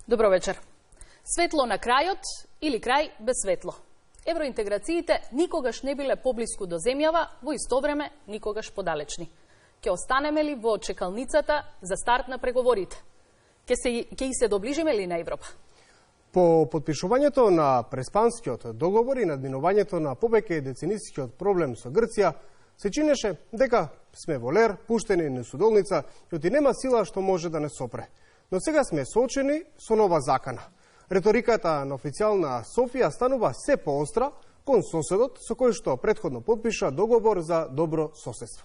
Добро вечер. Светло на крајот или крај без светло. Евроинтеграциите никогаш не биле поблиску до земјава, во исто време никогаш подалечни. Ќе останеме ли во чекалницата за старт на преговорите? Ќе се доближиме ли на Европа? По подпишувањето на Преспанскиот договор и надминувањето на повеќе деценискиот проблем со Грција, се чинеше дека сме во лер, пуштени на судолница и нема сила што може да не сопре. Но сега сме соочени со нова закана. Реториката на официјална Софија станува се поостра кон соседот со кој што претходно подпиша договор за добро соседство.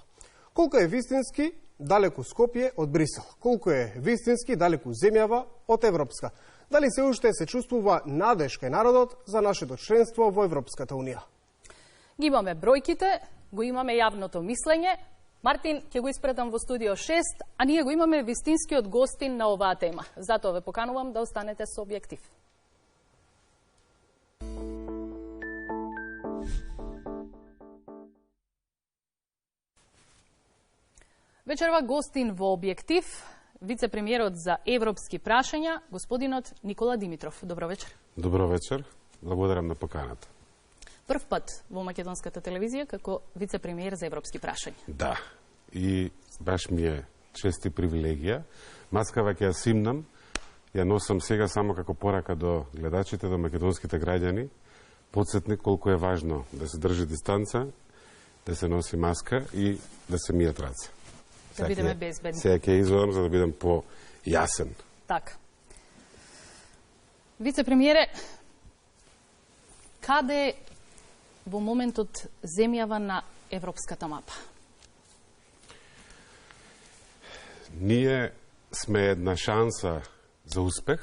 Колку е вистински далеку Скопје од Брисел? Колку е вистински далеку земјава од Европска? Дали се уште се чувствува надеж кај народот за нашето членство во Европската Унија? Ги имаме бројките, го имаме јавното мислење. Мартин, ќе го испредам во студио 6, а ние го имаме вистинскиот гостин на оваа тема. Затоа ве поканувам да останете со објектив. Вечерва гостин во објектив, вице-премиерот за европски прашања, господинот Никола Димитров. Добро вечер. Добро вечер. Благодарам на поканата. Прв пат во македонската телевизија како вице-премиер за европски прашања. Да, и баш ми е чест и привилегија. Маскава ќе ја симнам, ја носам сега само како порака до гледачите, до македонските граѓани, подсетник колку е важно да се држи дистанца, да се носи маска и да се мијат раце. Да бидеме безбедни. Сега ќе извадам за да бидам по-јасен. Така. Вице-премиере, каде е во моментот земјава на европската мапа? Ние сме една шанса за успех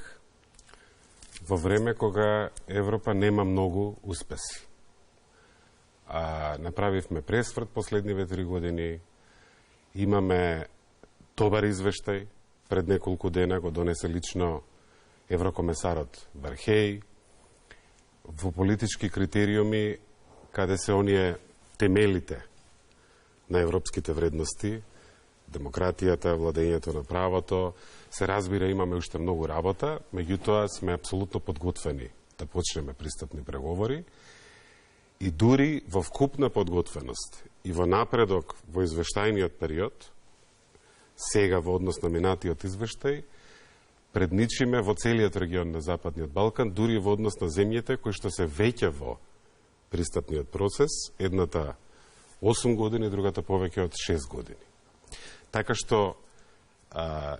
во време кога Европа нема многу успеси. Направивме пресврт последниве 3 години, имаме добар извештај, пред неколку дена го донесе лично еврокомесарот Вархеј, во политички критериуми каде се оние темелите на европските вредности, демократијата, владењето на правото, се разбира имаме уште многу работа, меѓутоа сме апсолутно подготвени да почнеме пристапни преговори и дури во вкупна подготвеност и во напредок во извештајниот период, сега во однос на минатиот извештај, предничиме во целиот регион на Западниот Балкан, дури во однос на земјите кои што се веќе во пристапниот процес, едната 8 години, другата повеќе од 6 години. Така што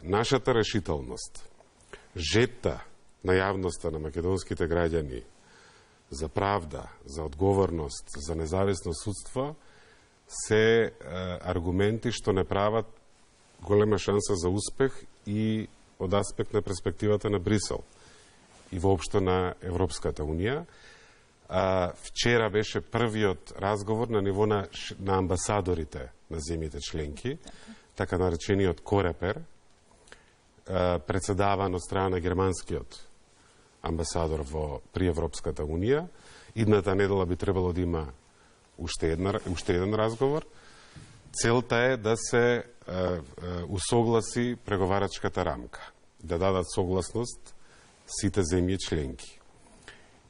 нашата решителност, жетта на јавноста на македонските граѓани за правда, за одговорност, за независно судство, се аргументи што не прават голема шанса за успех и од аспект на перспективата на Брисел и воопшто на Европската Унија. Вчера беше првиот разговор на ниво на амбасадорите на земјите членки, така наречениот Корепер, председаван од страна на германскиот амбасадор при Европската Унија. Идната недела би требало да има уште еден разговор. Целта е да се усогласи преговарачката рамка, да дадат согласност сите земји членки.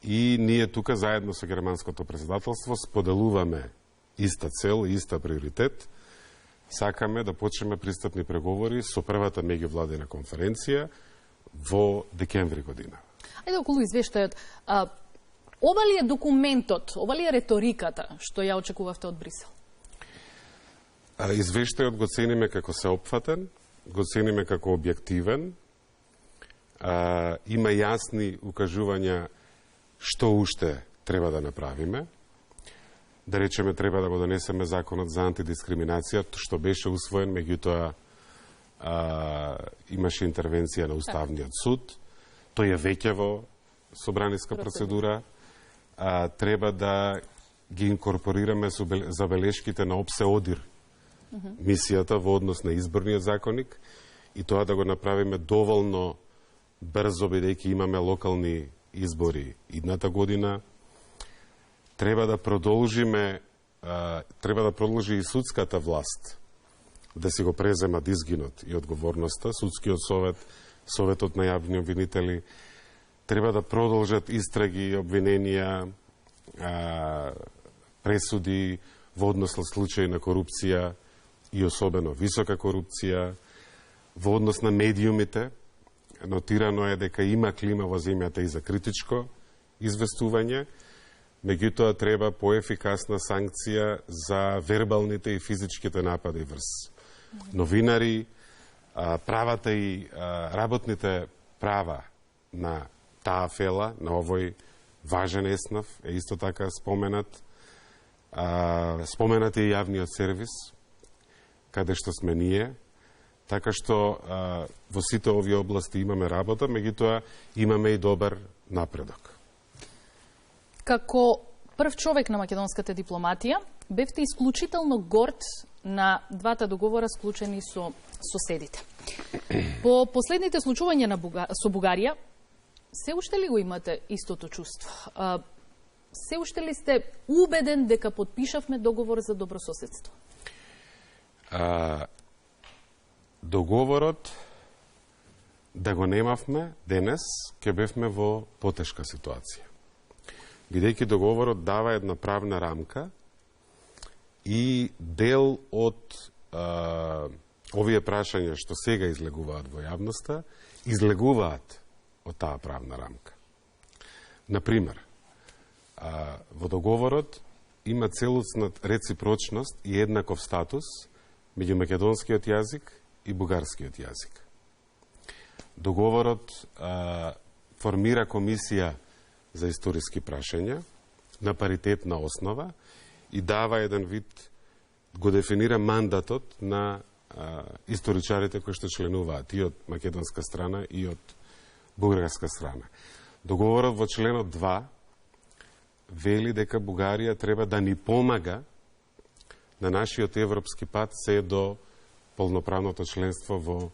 И ние тука заедно со германското председателство споделуваме иста цел и иста приоритет. Сакаме да почнеме пристапни преговори со првата меѓувладина конференција во декември година. Ајде околу извештајот. Ова ли е документот, ова ли е реториката што ја очекувавте од Брисел? Извештајот го цениме како сеопфатен, го цениме како објективен, има јасни укажувања што уште треба да направиме. Да речеме, треба да го донесеме законот за антидискриминација, што беше усвоен, меѓутоа имаше интервенција на Уставниот суд. Тој е веќе во собраниска процедура. Треба да ги инкорпорираме забелешките на ОПСЕ ОДИР, мисијата во однос на изборниот законник, и тоа да го направиме доволно брзо, бидејќи имаме локални избори идната година. Треба да продолжи и судската власт да си го преземат изгинот и одговорноста. Судскиот совет Советот на јавни обвинители, треба да продолжат истраги, обвиненија, пресуди во однос на случаи на корупција и особено висока корупција, во однос на медиумите. Нотирано е дека има клима во земјата и за критичко известување, меѓутоа треба поефикасна санкција за вербалните и физичките напади врз новинари, правата и работните права на таа фела, на овој важен еснав, е исто така споменат. Споменат е јавниот сервис, каде што сме ние, така што во сите овие области имаме работа, меѓутоа имаме и добар напредок. Како прв човек на македонската дипломатија, бевте исклучително горд на двата договора склучени со соседите. По последните случувања со Бугарија, се уште ли го имате истото чувство? Се уште ли сте убеден дека подпишавме договор за добрососедство? Договорот да го немавме денес, ќе бевме во потешка ситуација. Бидејќи договорот дава една правна рамка и дел од овие прашања што сега излегуваат во јавноста, излегуваат од таа правна рамка. Например, во договорот има целосна реципрочност и еднаков статус меѓу македонскиот јазик и бугарскиот јазик. Договорот формира комисија за историски прашања на паритетна основа и дава еден вид, го дефинира мандатот на историчарите кои што членуваат и од македонска страна и од бугарска страна. Договорот во членот 2 вели дека Бугарија треба да ни помага на нашиот европски пат се до полноправното членство во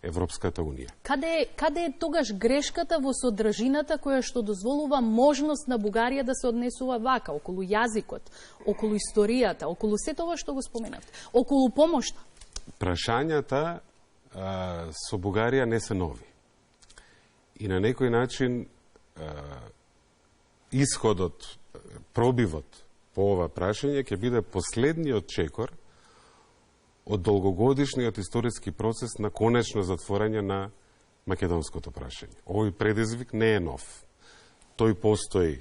Европската Унија. Каде е тогаш грешката во содржината која што дозволува можност на Бугарија да се однесува вака, околу јазикот, околу историјата, околу се тоа што го споменавте, околу помошта? Прашањата со Бугарија не се нови. И на некој начин исходот, пробивот по ова прашање ќе биде последниот чекор од долгогодишниот историски процес на конечно затворање на македонското прашање. Овој предизвик не е нов. Тој постои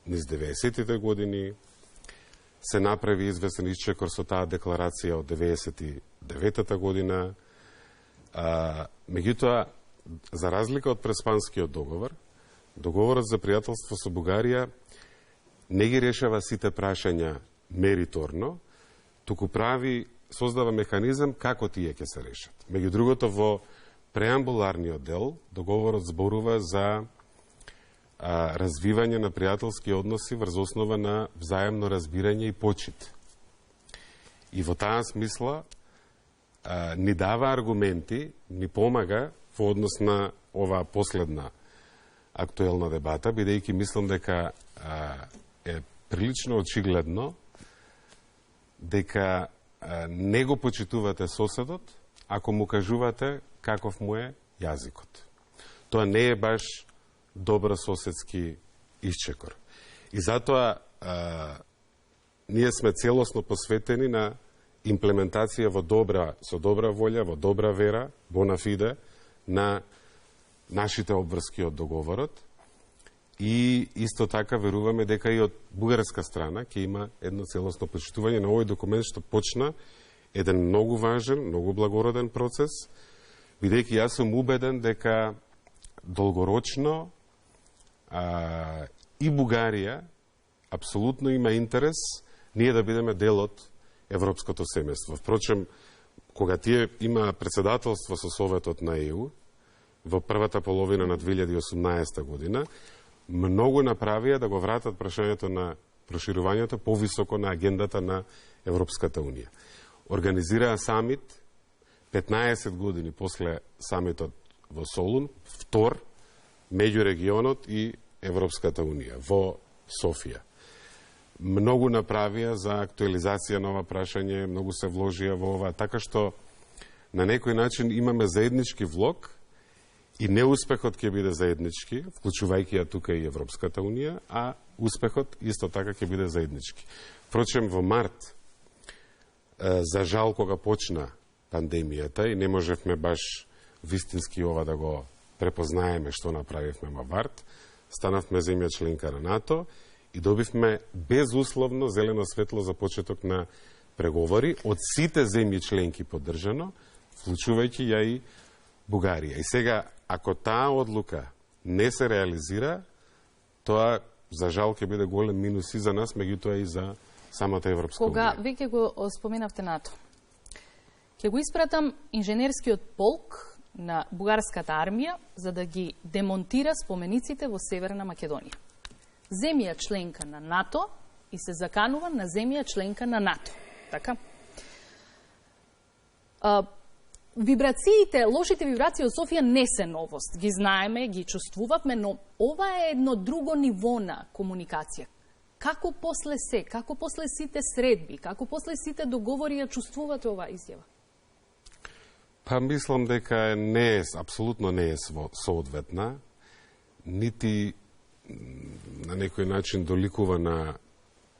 низ 90-тите години, се направи известен исчекор со таа декларација од 99-та година. Меѓутоа, за разлика од Преспанскиот договор, договорот за пријателство со Бугарија не ги решава сите прашања мериторно, туку создава механизам како тие ќе се решат. Меѓу другото, во преамбуларниот дел, договорот зборува за развивање на пријателски односи врз основа на взаемно разбирање и почит. И во таа смисла ни дава аргументи, ни помага во однос на оваа последна актуелна дебата, бидејќи мислам дека е прилично очигледно дека не го почитувате соседот ако му кажувате каков му е јазикот. Тоа не е баш добрососедски исчекор. И затоа ние сме целосно посветени на имплементација со добра волја, во добра вера, bona fide, на нашите обврски од договорот. И исто така веруваме дека и од бугарска страна ќе има едно целосно почитување на овој документ што почна еден многу важен, многу благороден процес, бидејќи јас сум убеден дека долгорочно и Бугарија апсолутно има интерес ние да бидеме дел од европското семејство. Впрочем, кога тие има председателство со Советот на ЕУ во првата половина на 2018 година, многу направија да го вратат прашањето на проширувањето повисоко на агендата на Европската Унија. Организираа самит 15 години после самитот во Солун, втор меѓу регионот и Европската Унија во Софија. Многу направија за актуализација на ова прашање, многу се вложија во ова, така што на некој начин имаме заеднички влог И неуспехот ќе биде заеднички, вклучувајќи ја тука и Европската Унија, а успехот исто така ќе биде заеднички. Впрочем, во март, за жал, кога почна пандемијата и не можевме баш вистински ова да го препознаеме што направивме во март, станавме земја членка на НАТО и добивме безусловно зелено светло за почеток на преговори од сите земји членки поддржано, вклучувајќи ја и Бугарија. И сега, ако таа одлука не се реализира, тоа за жал ќе биде голем минус и за нас, меѓутоа и за самата Европска Унија. Кога веќе го споменавте НАТО, ќе го испратам инженерскиот полк на бугарската армија за да ги демонтира спомениците во Северна Македонија. Земја членка на НАТО и се заканува на земја членка на НАТО. Така? Вибрациите, лошите вибрации од Софија не се новост. Ги знаеме, ги чувствувавме, но ова е едно друго ниво на комуникација. Како после се, како после сите средби, како после сите договори ја чувствувате оваа изјава? Па мислам дека не е, апсолутно не е соодветна, нити на некој начин доликува на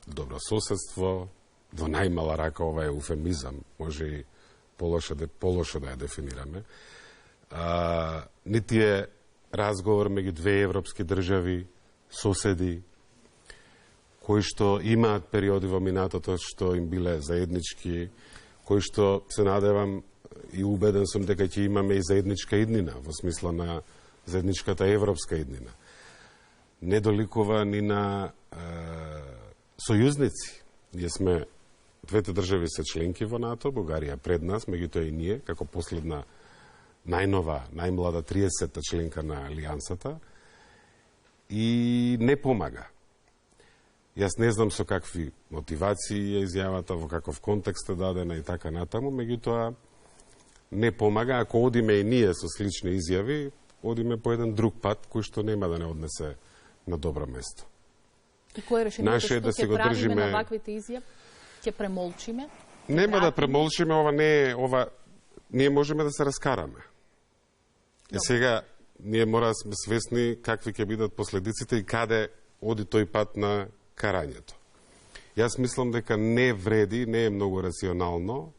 добро соседство, во најмала рака ова е еуфемизам, може и полошо да ја дефинираме. Нити е разговор меѓу две европски држави, соседи, кои што имаат периоди во минатото што им биле заеднички, кои што се надевам и убеден сум дека ќе имаме и заедничка иднина, во смисла на заедничката европска иднина. Не доликува ни на сојузници. Ние сме, двете држави се членки во НАТО, Бугарија пред нас, меѓутоа и ние, како последна, најнова, најмлада 30-та членка на Алијансата, и не помага. Јас не знам со какви мотивации е изјавата, во каков контекст е дадена и така натаму, меѓутоа не помага. Ако одиме и ние со слични изјави, одиме по еден друг пат, кој што нема да не однесе на добро место. И кој е решението што да ќе правиме на ваквите изјави? Ќе премолчиме? Нема да премолчиме, ова не е, ние можеме да се раскараме. И сега, ние мора да сме свесни какви ќе бидат последиците и каде оди тој пат на карањето. Јас мислам дека не вреди, не е многу рационално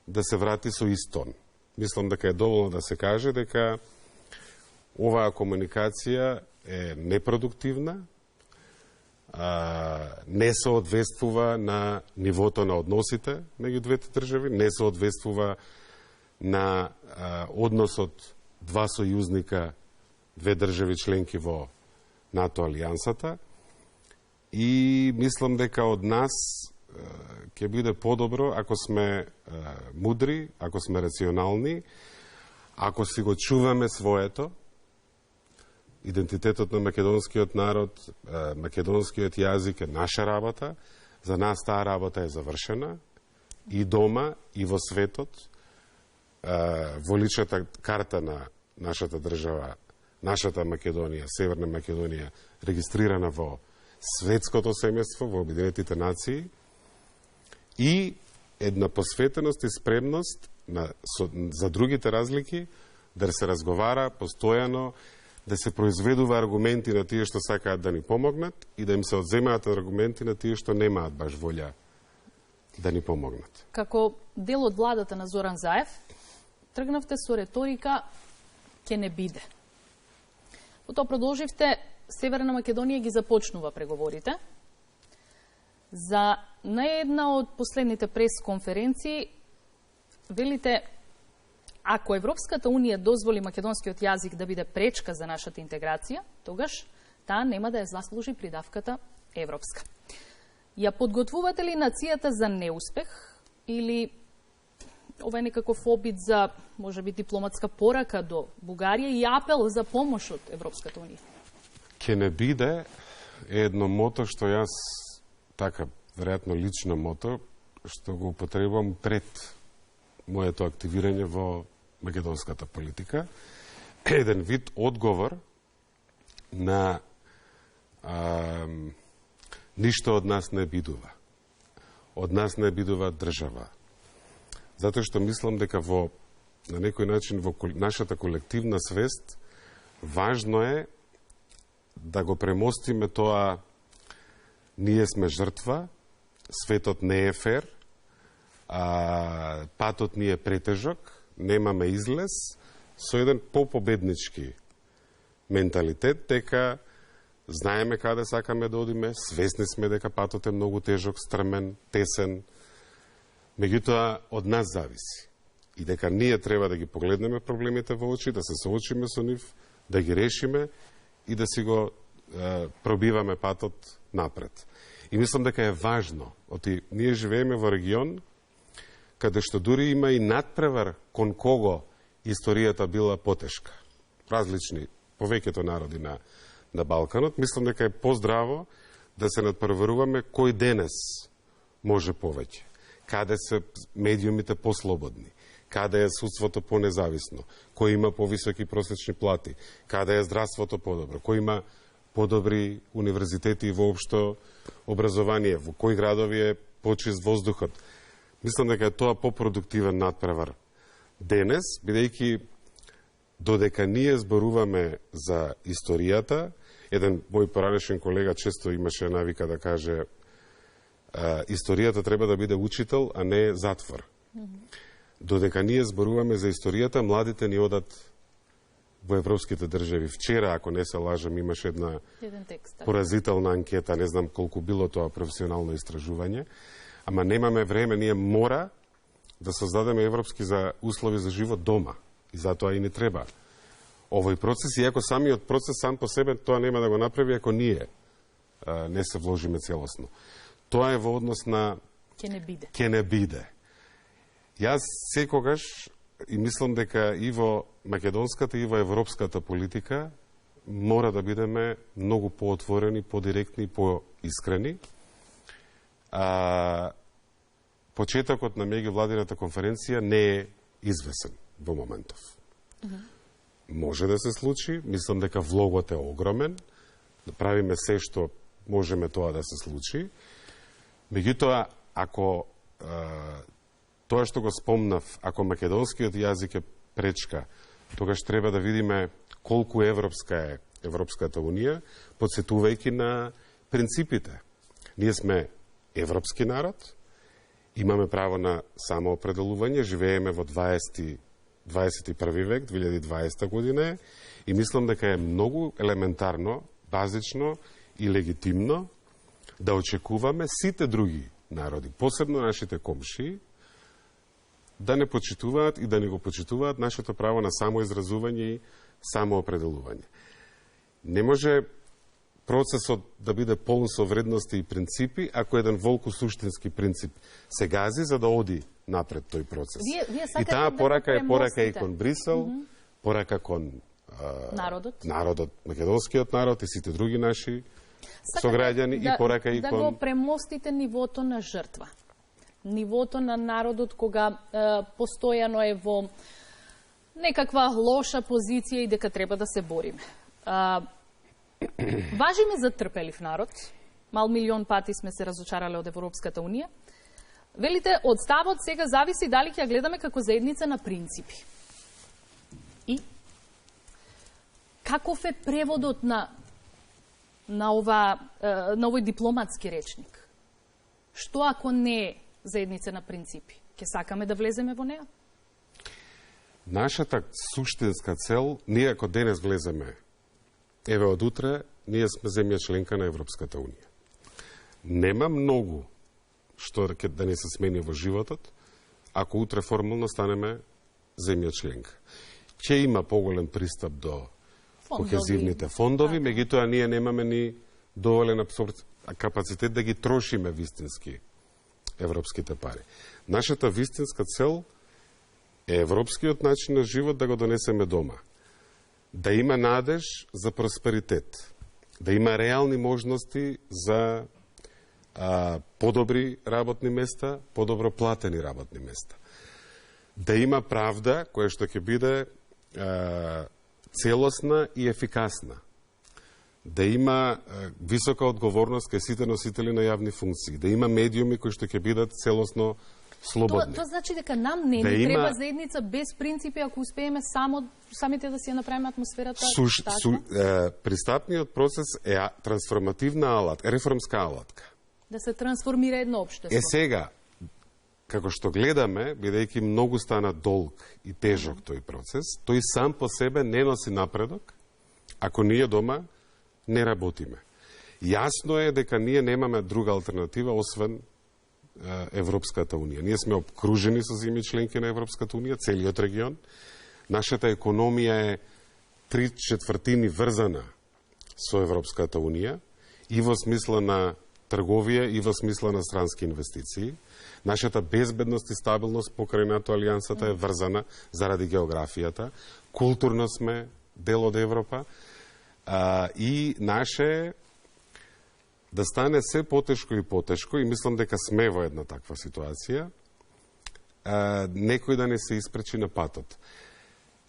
да се врати со истон. Мислам дека е доволно да се каже дека оваа комуникација е непродуктивна, не соодветствува на нивото на односите меѓу двете држави, не соодветствува на односот два сојузника, две држави членки во НАТО алијансата, и мислам дека од нас ќе биде подобро ако сме мудри, ако сме рационални, ако си го чуваме своето, идентитетот на македонскиот народ, македонскиот јазик е наша работа, за нас таа работа е завршена и дома, и во светот. Во личната карта на нашата држава, нашата Македонија, Северна Македонија, регистрирана во светското семејство, во Обединетите нации, и една посветеност и спремност за другите разлики, да се разговара постојано, да се произведува аргументи на тие што сакаат да ни помогнат и да им се одземаат аргументи на тие што немаат баш волја да ни помогнат. Како дел од владата на Зоран Заев, тргнавте со реторика ќе не биде. Потоа продолживте, Северна Македонија ги започнува преговорите. За наедна од последните пресконференции велите, ако Европската Унија дозволи македонскиот јазик да биде пречка за нашата интеграција, тогаш таа нема да ја заслужи придавката европска. Ја подготвувате ли нацијата за неуспех или ова е некаков обид за, можеби, дипломатска порака до Бугарија и апел за помош од Европската Унија? Ке не биде е едно мото што јас, така, веројатно лично мото, што го употребувам пред моето активирање во македонската политика. Еден вид одговор на ништо од нас не бидува. Од нас не бидува држава. Затоа што мислам дека на некој начин во нашата колективна свест важно е да го премостиме тоа, ние сме жртва, светот не е фер, патот ни е претежок, немаме излез, со еден попобеднички менталитет, дека знаеме каде сакаме да одиме, свесни сме дека патот е многу тежок, стрмен, тесен, меѓутоа од нас зависи. И дека ние треба да ги погледнеме проблемите во очи, да се соочиме со нив, да ги решиме и да си го пробиваме патот напред. И мислам дека е важно. Ние живееме во регион каде што дури има и надпревар кон кого историјата била потешка. Различни, повеќето народи на Балканот. Мислам дека е поздраво да се надпреваруваме кој денес може повеќе. Каде се медиумите послободни, каде е судството понезависно, кој има повисоки просечни плати, каде е здравството подобро, кој има подобри универзитети и воопшто образование, во кои градови е почист воздухот. Мислам дека е тоа попродуктивен надпревар денес, бидејќи додека ние зборуваме за историјата, еден мој поранешен колега често имаше навика да каже историјата треба да биде учител, а не затвор. Додека ние зборуваме за историјата, младите ни одат во европските држави. Вчера, ако не се лажам, имаше една поразителна анкета, не знам колку било тоа професионално истражување, ама немаме време, ние мора да создадеме европски за услови за живот дома. И затоа и не треба овој процес, иако самиот процес сам по себе тоа нема да го направи ако ние не се вложиме целосно. Тоа е во однос на ке не биде. Јас секогаш и мислам дека и во македонската и во европската политика мора да бидеме многу поотворени, подиректни, поискрени. Почетокот на меѓувладината конференција не е извесен во моментов. Може да се случи, мислам дека влогот е огромен, да правиме се што можеме тоа да се случи. Меѓутоа, ако тоа што го спомнав, ако македонскиот јазик е пречка, тогаш треба да видиме колку европска е Европската Унија, подсетувајќи на принципите. Ние сме европски народ, имаме право на самоопределување, живееме во 21 век, 2020 година и мислам дека е многу елементарно, базично и легитимно да очекуваме сите други народи, посебно нашите комшии, да не почитуваат и да не го почитуваат нашето право на самоизразување и самоопределување. Не може процесот да биде полн со вредности и принципи, ако еден волку суштински принцип се гази за да оди напред тој процес. И таа порака е порака и кон Брисел, порака кон народот, македонскиот народ и сите други наши сограѓани и порака и кон... Да го премостите нивото на жртва. Нивото на народот кога постојано е во некаква лоша позиција и дека треба да се бориме. Важиме за трпелив народ. Мал милион пати сме се разочарале од Европската Унија. Велите, од ставот сега зависи дали ќе ја гледаме како заедница на принципи. И каков е преводот на овој дипломатски речник? Што ако не е заедница на принципи? Ќе сакаме да влеземе во неа? Нашата суштинска цел, ние ако денес влеземе, еве од утре, ние сме земја членка на Европската Унија. Нема многу што да не се смени во животот, ако утре формално станеме земја членка. Ќе има поголем пристап до кохезивните фондови, меѓутоа ние немаме ни доволен капацитет да ги трошиме вистински европските пари. Нашата вистинска цел е европскиот начин на живот да го донесеме дома. Да има надеж за просперитет, да има реални можности за подобри работни места, подобро платени работни места. Да има правда која што ќе биде целосна и ефикасна. Да има висока одговорност кај сите носители на јавни функции. Да има медиуми кои што ќе бидат целосно слободни. Тоа значи дека нам не ни треба заедница без принципи, ако успееме самите да си ја направиме атмосферата таква? Пристапниот процес е трансформативна алатка, реформска алатка. Да се трансформира едно општество. Сега, како што гледаме, бидејќи многу стана долг и тежок тој процес, тој сам по себе не носи напредок, ако ние дома не работиме. Јасно е дека ние немаме друга алтернатива, освен Европската Унија. Ние сме обкружени со земји членки на Европската Унија, целиот регион. Нашата економија е 3/4 врзана со Европската Унија и во смисла на трговија и во смисла на странски инвестиции. Нашата безбедност и стабилност покрај НАТО алијансата е врзана заради географијата. Културно сме дел од Европа и наше да стане се потешко и потешко, и мислам дека сме во една таква ситуација, некој да не се испречи на патот.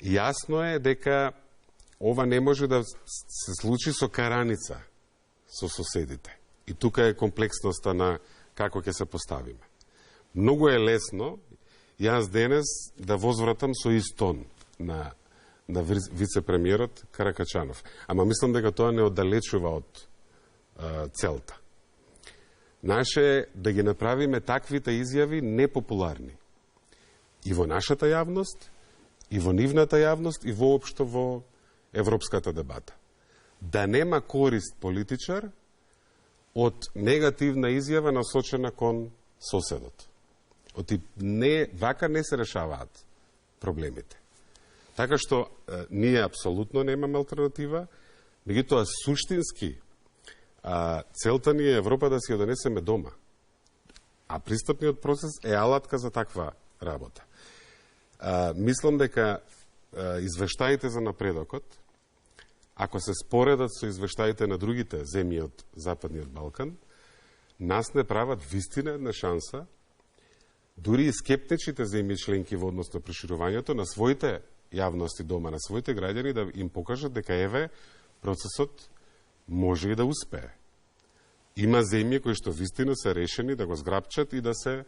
Јасно е дека ова не може да се случи со караница со соседите. И тука е комплексноста на како ќе се поставиме. Многу е лесно јас денес да возвратам со истон на вице-премиерот Каракачанов. Ама мислам дека тоа не оддалечува од целта. Наше е да ги направиме таквите изјави непопуларни. И во нашата јавност, и во нивната јавност, и воопшто во европската дебата. Да нема корист политичар од негативна изјава насочена кон соседот. Вака не се решаваат проблемите. Така што ние апсолутно немаме алтернатива, меѓутоа суштински целта ни е Европа да си ја донесеме дома. А пристапниот процес е алатка за таква работа. Мислам дека извештаите за напредокот, ако се споредат со извештаите на другите земји од Западниот Балкан, нас не прават вистина една шанса, дури и скептичните земји членки во однос на проширувањето, на своите јавности дома, на своите граѓани, да им покажат дека еве процесот може и да успее. Има земји кои што вистина се решени да го зграпчат и да се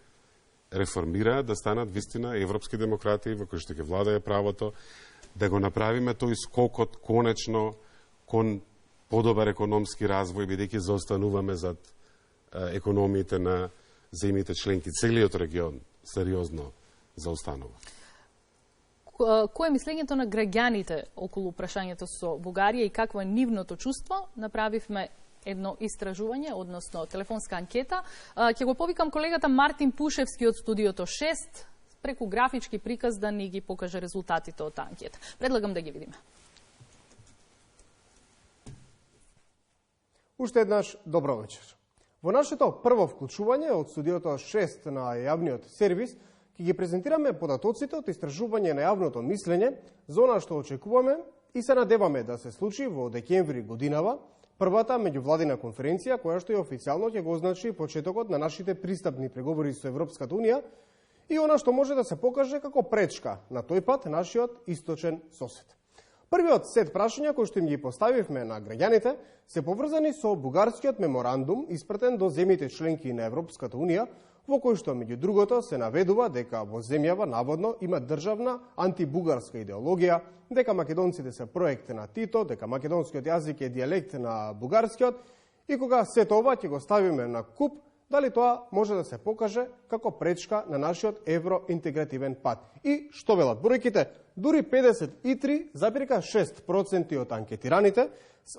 реформираат, да станат вистина европски демократи во кои што ќе владае правото, да го направиме тој скокот конечно кон подобар економски развој, бидејќи заостануваме зад економиите на земјите членки. Целиот регион сериозно заостанува. Кој е мислењето на граѓаните околу прашањето со Бугарија и какво е нивното чувство? Направивме едно истражување, односно телефонска анкета. Ќе го повикам колегата Мартин Пушевски од студиото 6 преку графички приказ да ни ги покаже резултатите од анкета. Предлагам да ги видиме. Уште еднаш добро вечер. Во нашето прво вклучување од студиото 6 на јавниот сервис ќе ги презентираме податоците од истражување на јавното мислење за она што очекуваме и се надеваме да се случи во декември годинава, првата меѓувладина конференција која што и официјално ќе го означи почетокот на нашите пристапни преговори со Европската Унија и она што може да се покаже како пречка на тој пат нашиот источен сосед. Првиот сет прашања кои што им ги поставивме на граѓаните се поврзани со бугарскиот меморандум испратен до земјите членки на Европската Унија, во кој што меѓу другото се наведува дека во земјава наводно има државна антибугарска идеологија, дека македонците се проект на Тито, дека македонскиот јазик е дијалект на бугарскиот и кога сето ова ќе го ставиме на куп, дали тоа може да се покаже како пречка на нашиот евроинтегративен пат. И што велат бројките? Дури 53,6% од анкетираните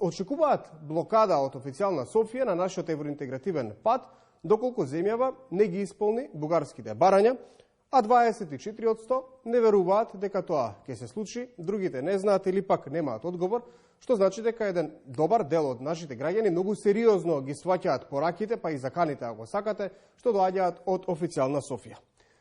очекуваат блокада од официјална Софија на нашиот евроинтегративен пат, доколку земјава не ги исполни бугарските барања, а 24% не веруваат дека тоа ќе се случи, другите не знаат или пак немаат одговор, што значи дека еден добар дел од нашите граѓани многу сериозно ги сваќаат пораките, па и заканите, ако сакате, што доаѓаат од официјална Софија.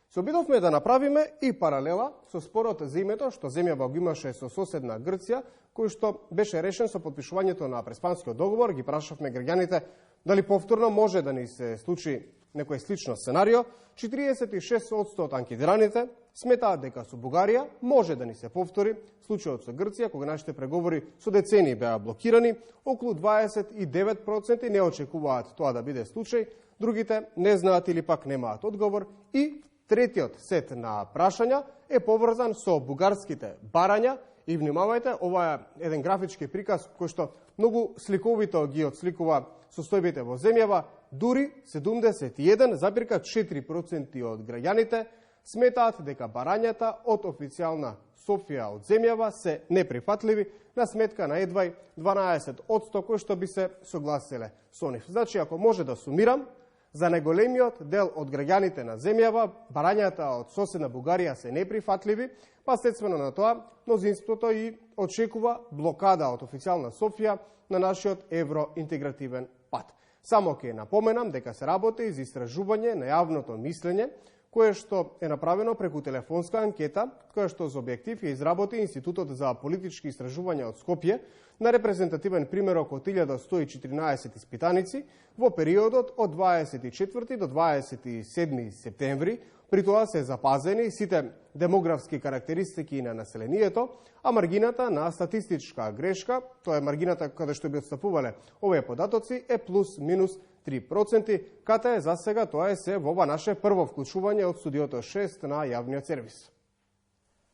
Се обидовме да направиме и паралела со спорот за името што земјава го имаше со соседна Грција, кој што беше решен со подпишувањето на Преспанскиот договор. Ги прашавме граѓаните дали повторно може да ни се случи некој слично сценарио. 46% од анкетираните сметаат дека со Бугарија може да ни се повтори случајот со Грција, кога нашите преговори со децении беа блокирани. Околу 29% не очекуваат тоа да биде случај, другите не знаат или пак немаат одговор и Третиот сет на прашања е поврзан со бугарските барања и внимавајте, ова е еден графички приказ кој што многу сликовито ги отсликува состојбите во земјава. Дури 71,4% од граѓаните сметаат дека барањата од официјална Софија од земјава се неприфатливи на сметка на едвај 12% кои што би се согласиле со нив. Значи, ако може да сумирам, за најголемиот дел од граѓаните на земјава, барањата од соседна Бугарија се неприфатливи, па следствено на тоа, мнозинството и очекува блокада од официјална Софија на нашиот евроинтегративен пат. Само ќе напоменам дека се работи за истражување на јавното мислење, кое што е направено преку телефонска анкета, која што за објектив ја изработи Институтот за политички истражувања од Скопје на репрезентативен примерок од 1114 испитаници во периодот од 24 до 27 септември. При тоа се запазени сите демографски карактеристики на населението, а маргината на статистичка грешка, тоа е маргината каде што би отстапувале овие податоци, е плюс-минус 3%, ката е за сега тоа е се во ова наше прво вклучување од студиото 6 на јавниот сервис.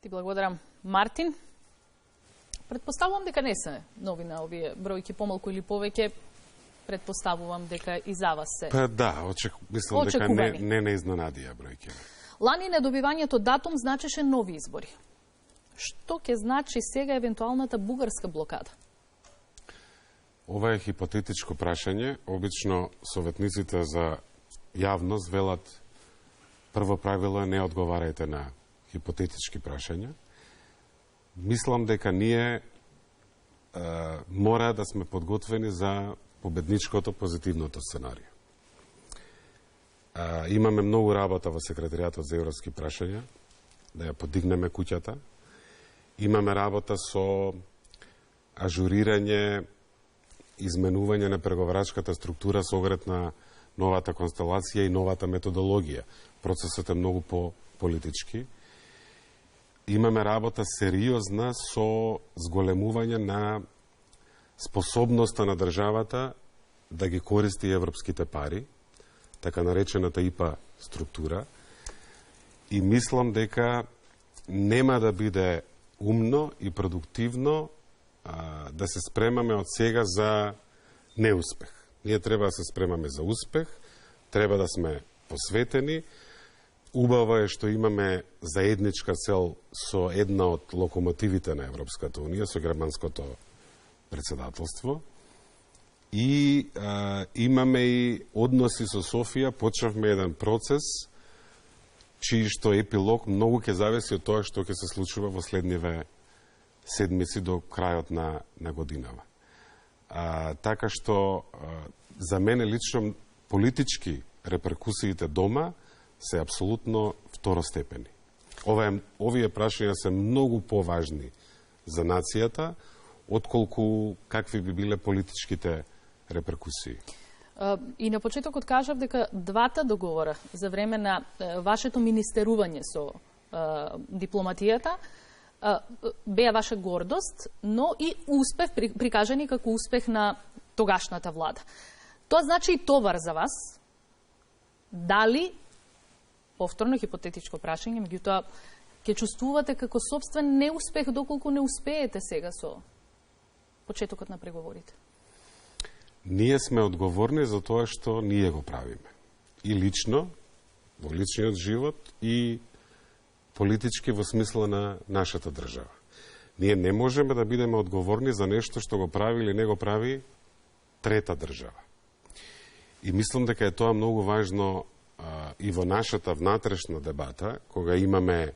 Ти благодарам, Мартин. Предпоставувам дека не се нови на овие бројки, помалку или повеќе. Предпоставувам дека и за вас се. Па да, мислам дека не изненадија бројки. Лани недобивањето датум значеше нови избори. Што ќе значи сега евентуалната бугарска блокада? Ова е хипотетичко прашање. Обично советниците за јавност велат прво правило е не одговарајте на хипотетички прашања. Мислам дека ние мора да сме подготвени за победничкото позитивното сценарио. Имаме многу работа во секретаријатот за европски прашања, да ја подигнеме куќата. Имаме работа со ажурирање, изменување на преговарачката структура со оглед на новата констелација и новата методологија. Процесот е многу по-политички. Имаме работа сериозна со зголемување на способноста на државата да ги користи европските пари, така наречената ИПА структура. И мислам дека нема да биде умно и продуктивно да се спремаме од сега за неуспех. Ние треба да се спремаме за успех, треба да сме посветени. Убаво е што имаме заедничка цел со една од локомотивите на Европската Унија, со германското председателство. И имаме и односи со Софија, почнавме еден процес, чиј што епилог многу ќе зависи од тоа што ќе се случува во следниве седмици до крајот на годинава. Така што, за мене лично, политички реперкусиите дома се апсолутно второстепени. Овие прашања се многу поважни за нацијата, отколку какви би биле политичките реперкусии. И на почетокот кажав дека двата договора за време на вашето министерување со дипломатијата беа ваша гордост, но и успех, прикажани како успех на тогашната влада. Тоа значи и товар за вас. Дали, повторно хипотетичко прашање, меѓутоа, ќе чувствувате како собствен неуспех доколку не успеете сега со почетокот на преговорите? Ние сме одговорни за тоа што ние го правиме. И лично, во личниот живот, и политички во смисла на нашата држава. Ние не можеме да бидеме одговорни за нешто што го прави или не го прави трета држава. И мислам дека е тоа многу важно и во нашата внатрешна дебата, кога имаме,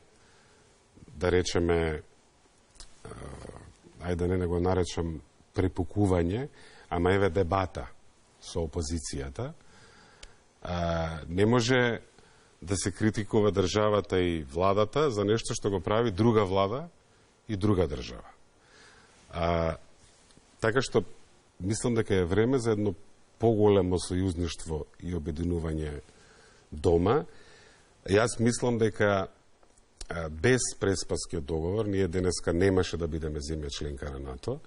да речеме, ајде не го наречам препукување, ама еве дебата со опозицијата, не може да се критикува државата и владата за нешто што го прави друга влада и друга држава. Така што мислам дека е време за едно поголемо сојузништво и обединување дома. Јас мислам дека без Преспаскиот договор ние денеска немаше да бидеме земја членка на НАТО,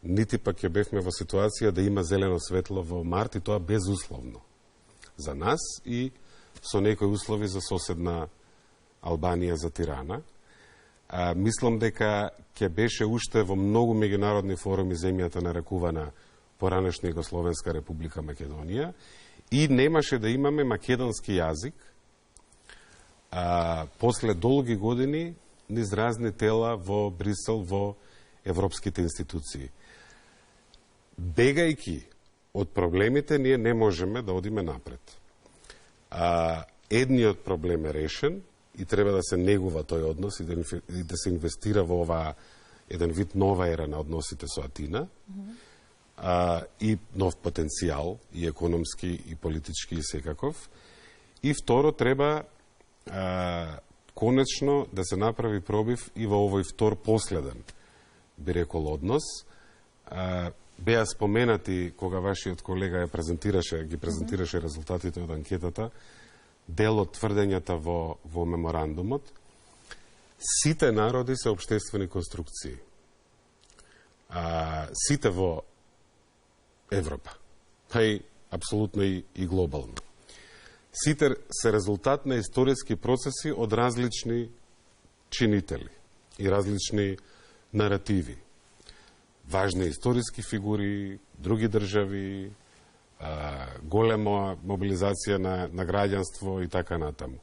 нити пак ќе бевме во ситуација да има зелено светло во март, и тоа безусловно за нас и со некои услови за соседна Албанија за Тирана. Мислам дека ќе беше уште во многу меѓународни форуми земјата нарекувана поранешна Југословенска република Македонија и немаше да имаме македонски јазик после долги години низ разни тела во Брисел, во европските институции. Бегајки од проблемите, ние не можеме да одиме напред. Едниот проблем е решен и треба да се негува тој однос и да се инвестира во оваа еден вид нова ера на односите со Атина, и нов потенцијал, и економски, и политички, и секаков. И второ, треба конечно да се направи пробив и во овој втор последен, би рекол, однос. Беа споменати, кога вашиот колега ги презентираше резултатите од анкетата, дел од тврдењата во меморандумот. Сите народи се општествени конструкции. Сите во Европа, па и апсолутно и глобално. Сите се резултат на историски процеси од различни чинители и различни наративи. Важни историски фигури, други држави, голема мобилизација на граѓанство и така натаму.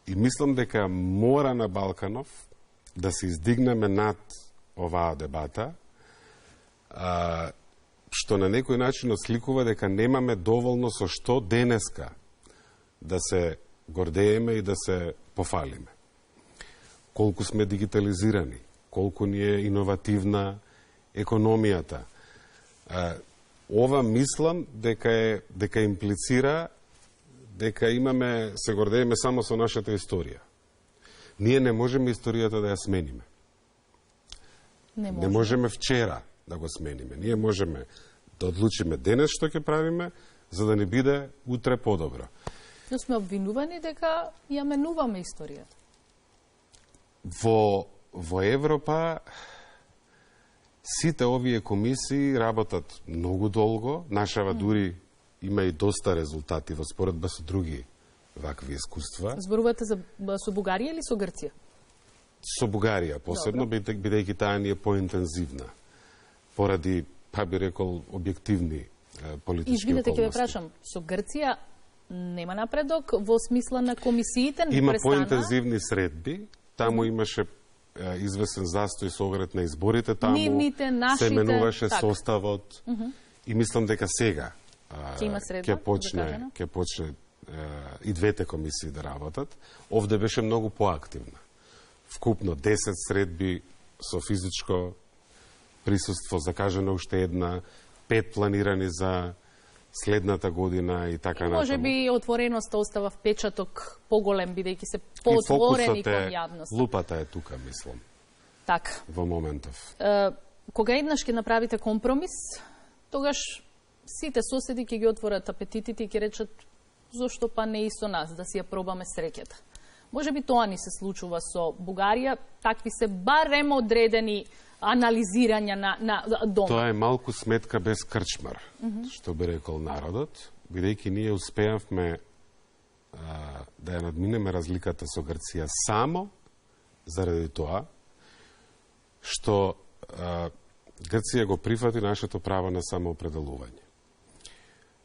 И мислам дека мора на Балканов да се издигнеме над оваа дебата, што на некој начин осликува дека немаме доволно со што денеска да се гордееме и да се пофалиме. Колку сме дигитализирани, колку ни е иновативна економијата. Ова мислам дека имплицира дека се гордееме само со нашата историја. Ние не можеме историјата да ја смениме. Не можеме вчера да го смениме. Ние можеме да одлучиме денес што ќе правиме, за да не биде утре подобро. Но сме обвинувани дека ја менуваме историјата. Во Европа сите овие комисии работат многу долго, нашава дури има и доста резултати во споредба со други вакви искуства. Зборувате со Бугарија или со Грција? Со Бугарија, посебно, бидејќи таа ни е поинтензивна, поради, па би рекол, објективни политички Извинете, околности. ќе ве прашам, со Грција нема напредок во смисла на комисиите? Има поинтензивни средби, таму имаше извесен застој со оглед на изборите, таму се менуваше составот и мислам дека сега ќе почне и двете комисии да работат. Овде беше многу поактивна. Вкупно 10 средби со физичко присуство, закажена уште една, 5 планирани за следната година и така натаму. Може би отвореноста остава впечаток поголем, бидејќи се поотворени кон јавност. Лупата е тука, мислам. Така. Во моментов. Кога еднаш ќе направите компромис, тогаш сите соседи ќе ги отворат апетитите и ќе речат зошто па не и со нас, да си ја пробаме среќата. Може би тоа ни се случува со Бугарија, такви се барем одредени анализирања на дома. Тоа е малку сметка без крчмар, што би рекол народот, бидејќи ние успеавме да ја надминеме разликата со Грција само заради тоа што Грција го прифати нашето право на самоопределување.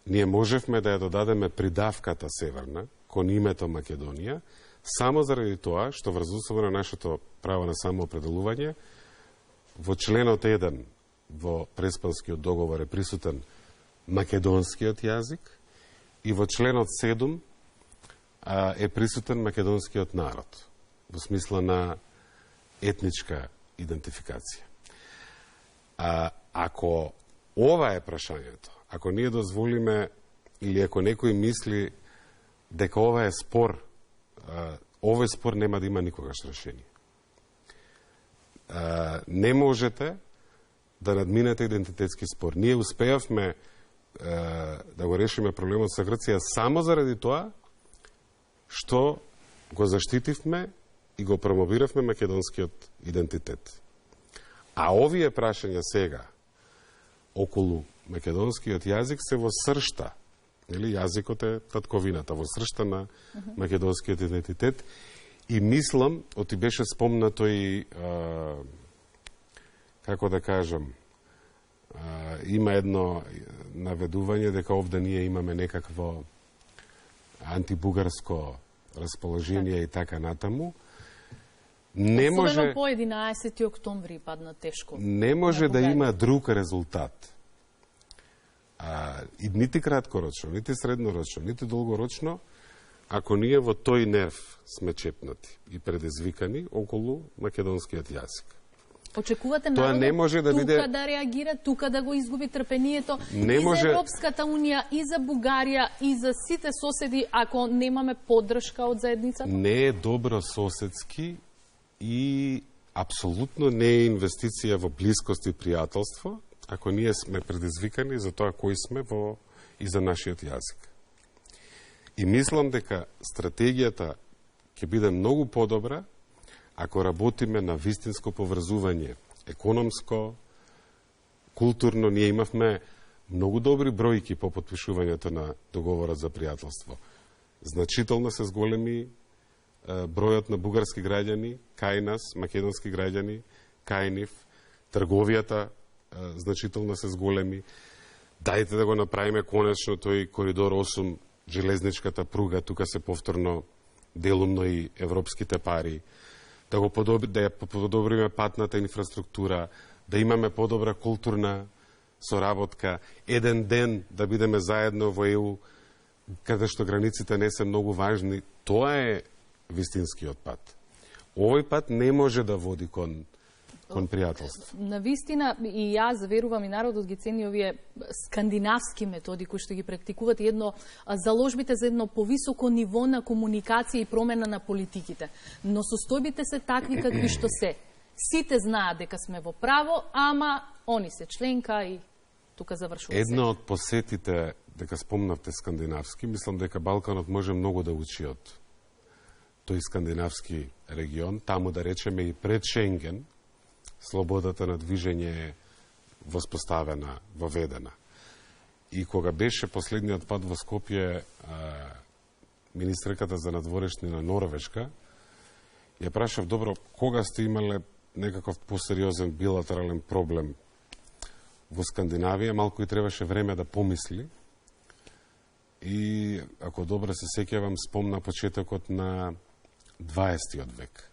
Ние можевме да ја додадеме придавката северна кон името Македонија само заради тоа што врз услова на нашето право на самоопределување во членот 1 во Преспанскиот договор е присутен македонскиот јазик и во членот 7 е присутен македонскиот народ во смисла на етничка идентификација. Ако ова е прашањето, ако ние дозволиме или ако некој мисли дека ова е спор, овој спор нема да има никогаш решение. Не можете да надминете идентитетски спор. Ние успеавме да го решиме проблемот со Грција само заради тоа што го заштитивме и го промовиравме македонскиот идентитет. А овие прашања сега околу македонскиот јазик се во сршта, нели, јазикот е татковината, во сршта на македонскиот идентитет И мислам, оти беше спомнато и, како да кажам, има едно наведување дека овде ние имаме некакво антибугарско расположение и така натаму. Не може, особено по 11 октомври падна тешко. Не може да има друг резултат. И нити краткорочно, нити среднорочно, нити долгорочно, ако ние во тој нерв сме чепнати и предизвикани околу македонскиот јазик. Очекувате Тоа народот не може да тука биде... да реагира, тука да го изгуби трпението Не и може... за Европската унија, и за Бугарија, и за сите соседи, ако немаме поддршка од заедницата? Не е добро соседски и апсолутно не е инвестиција во блискост и пријателство, ако ние сме предизвикани за тоа кои сме и за нашиот јазик. И мислам дека стратегијата ќе биде многу подобра ако работиме на вистинско поврзување, економско, културно. Ние имавме многу добри бројки по потпишувањето на договорот за пријателство. Значително се зголеми бројот на бугарски граѓани кај нас, македонски граѓани кај нив, трговијата значително се зголеми. Дајте да го направиме конечно тој коридор 8, железничката пруга, тука се повторно делумно и европските пари, да ја подобриме патната инфраструктура, да имаме подобра културна соработка, еден ден да бидеме заедно во ЕУ, каде што границите не се многу важни. Тоа е вистинскиот пат. Овој пат не може да води кон пријателство. На вистина, и јас верувам, и народот ги цени овие скандинавски методи кои што ги практикуваат, едно заложбите за едно повисоко ниво на комуникација и промена на политиките. Но состојбите се такви какви што се. Сите знаат дека сме во право, ама они се членка и тука завршува се. Една од посетите, дека спомнавте скандинавски, мислам дека Балканот може многу да учи од тој скандинавски регион, таму да речеме и пред Шенген, слободата на движење е воспоставена, воведена. И кога беше последниот пат во Скопје министерката за надворешни на Норвешка, ја прашав, добро, кога сте имале некаков посериозен билатерален проблем во Скандинавија, малку и требаше време да помисли. И, ако добро се сеќавам, спомна почетокот на 20. век.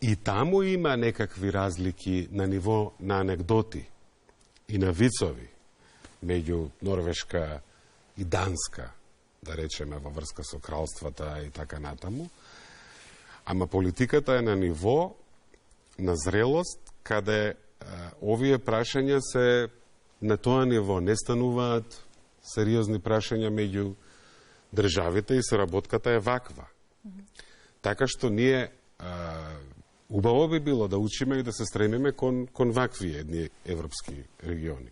И таму има некакви разлики на ниво на анекдоти и на вицови меѓу Норвешка и Данска, да речеме, во врска со кралствата и така натаму. Ама политиката е на ниво на зрелост, каде овие прашања се на тоа ниво. Не стануваат сериозни прашања меѓу државите и соработката е ваква. Така што ние убаво би било да учиме и да се стремиме кон вакви едни европски региони.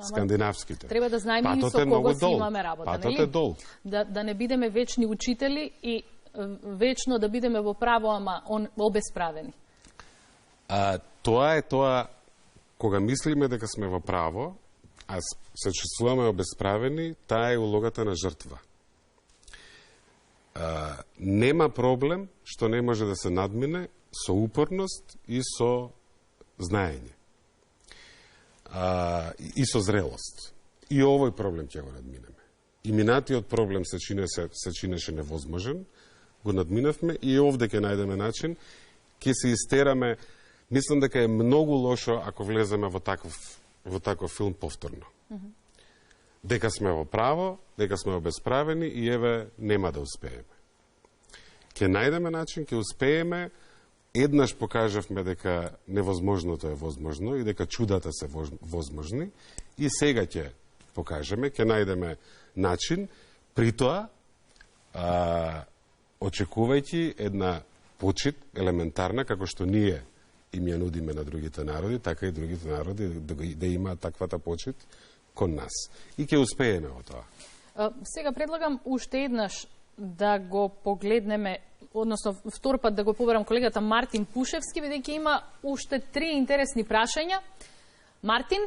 Скандинавските. Треба да знаеме и со кого си имаме работа, Патот нели? е дол. Да не бидеме вечни учители и вечно да бидеме во право, ама обесправени. Тоа е тоа, кога мислиме дека сме во право, а се чувствуваме обесправени, таа е улогата на жртва. Нема проблем што не може да се надмине со упорност и со знаење. И со зрелост. И овој проблем ќе го надминеме. И минатиот проблем се чинеше невозможен, го надминавме и овде ќе најдеме начин, ќе се истераме. Мислам дека е многу лошо ако влеземе во таков филм повторно. Дека сме во право, дека сме обесправени и еве нема да успееме. Ќе најдеме начин, ќе успееме. Еднаш покажавме дека невозможното е возможно и дека чудата се возможни и сега ќе покажеме, ќе најдеме начин, при тоа очекувајќи една почит елементарна, како што ние им ја нудиме на другите народи, така и другите народи да имаат таквата почит кон нас. И ќе успееме во тоа. Сега предлагам уште еднаш да го погледнеме, односно втор пат да го побарам колегата Мартин Пушевски, бидејќи има уште 3 интересни прашања. Мартин?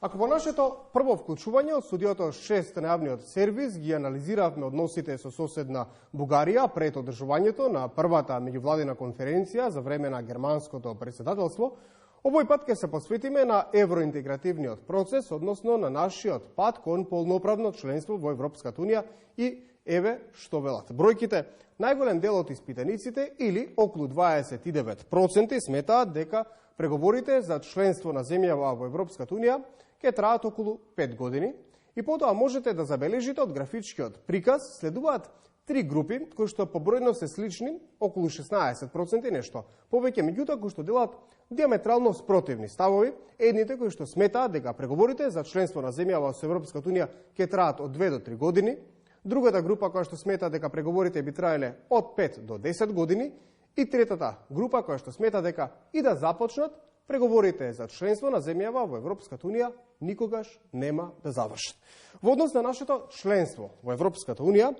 Ако по нашето прво вклучување од студиото 6 на јавниот сервис ги анализиравме односите со соседна Бугарија пред одржувањето на првата меѓувладина конференција за време на германското претседателство, овој пат ќе се посветиме на евроинтегративниот процес, односно на нашиот пат кон полноправно членство во Европската унија и еве што велат бројките. Најголем дел од испитаниците, или околу 29%, сметаат дека преговорите за членство на земјава во Европската унија ќе траат околу 5 години и потоа можете да забележите од графичкиот приказ следуваат три групи кои што побројно се слични, околу 16% и нешто повеќе, меѓутоа кои што делат диаметрално спротивни ставови. Едните кои што сметаат дека преговорите за членство на земјава со Европската унија ќе траат од 2 до 3 години, другата група која што смета дека преговорите би траеле од 5 до 10 години и третата група која што смета дека и да започнат преговорите за членство на земјава во Европската унија никогаш нема да завршат. Во однос на нашето членство во Европската унија,